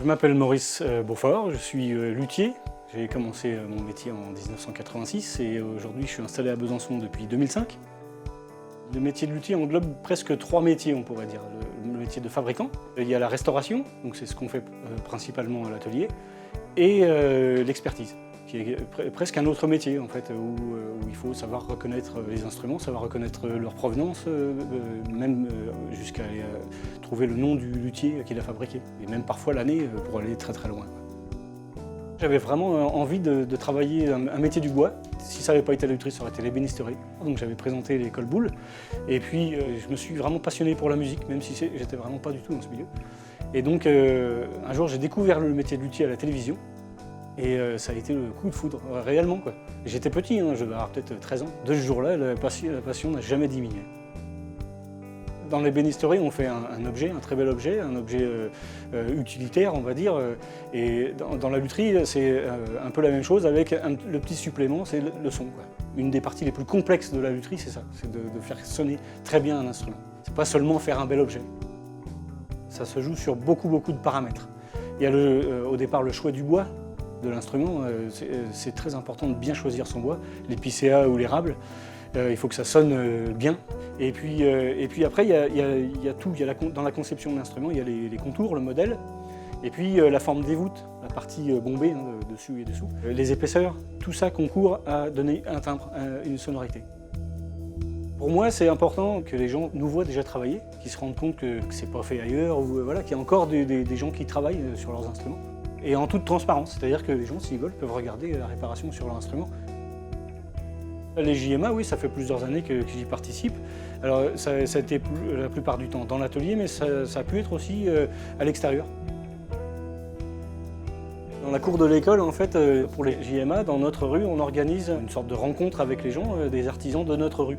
Je m'appelle Maurice Beaufort, je suis luthier. J'ai commencé mon métier en 1986 et aujourd'hui je suis installé à Besançon depuis 2005. Le métier de luthier englobe presque 3 métiers, on pourrait dire. Le métier de fabricant, il y a la restauration, donc c'est ce qu'on fait principalement à l'atelier, et l'expertise, qui est presque un autre métier en fait, où il faut savoir reconnaître les instruments, savoir reconnaître leur provenance, même jusqu'à trouver le nom du luthier qui l'a fabriqué, et même parfois l'année pour aller très très loin. J'avais vraiment envie de travailler un métier du bois. Si ça n'avait pas été la lutherie, ça aurait été l'ébénisterie. Donc j'avais présenté l'école Boulle. Et puis je me suis vraiment passionné pour la musique, même si j'étais vraiment pas du tout dans ce milieu. Et donc un jour j'ai découvert le métier de luthier à la télévision. Et ça a été le coup de foudre, réellement quoi. J'étais petit, hein, je devais avoir peut-être 13 ans. De ce jour-là, la passion n'a jamais diminué. Dans l'ébénisterie, on fait un objet, un très bel objet, un objet utilitaire, on va dire. Et dans la lutherie, c'est un peu la même chose avec le petit supplément, c'est le son, quoi. Une des parties les plus complexes de la lutherie, c'est ça, c'est de faire sonner très bien un instrument. C'est pas seulement faire un bel objet. Ça se joue sur beaucoup de paramètres. Il y a au départ le choix du bois de l'instrument. C'est très important de bien choisir son bois, l'épicéa ou l'érable. Il faut que ça sonne bien. Et puis après, il y a tout. Dans la conception de l'instrument, il y a les contours, le modèle, et puis la forme des voûtes, la partie bombée, hein, dessus et dessous, les épaisseurs, tout ça concourt à donner un timbre, une sonorité. Pour moi, c'est important que les gens nous voient déjà travailler, qu'ils se rendent compte que c'est pas fait ailleurs, ou voilà, qu'il y a encore des gens qui travaillent sur leurs instruments. Et en toute transparence, c'est-à-dire que les gens, s'ils veulent, peuvent regarder la réparation sur leur instrument. Les JMA, oui, ça fait plusieurs années que j'y participe. Alors, ça a été la plupart du temps dans l'atelier, mais ça a pu être aussi à l'extérieur. Dans la cour de l'école, en fait, pour les JMA, dans notre rue, on organise une sorte de rencontre avec les gens, des artisans de notre rue.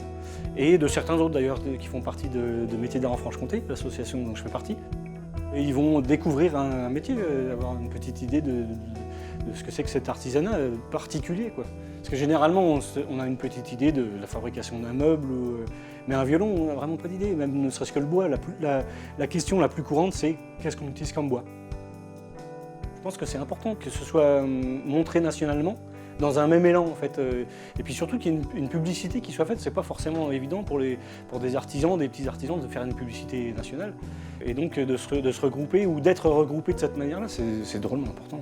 Et de certains autres d'ailleurs, qui font partie de Métiers d'Art en Franche-Comté, l'association dont je fais partie. Et ils vont découvrir un métier, avoir une petite idée de ce que c'est que cet artisanat particulier, quoi. Parce que généralement, on a une petite idée de la fabrication d'un meuble, mais un violon, on n'a vraiment pas d'idée, même ne serait-ce que le bois. La question la plus courante, c'est qu'est-ce qu'on utilise comme bois? Je pense que c'est important que ce soit montré nationalement, dans un même élan en fait. Et puis surtout qu'il y ait une publicité qui soit faite. C'est pas forcément évident pour des artisans, des petits artisans, de faire une publicité nationale. Et donc de se regrouper ou d'être regroupé de cette manière-là, c'est drôlement important.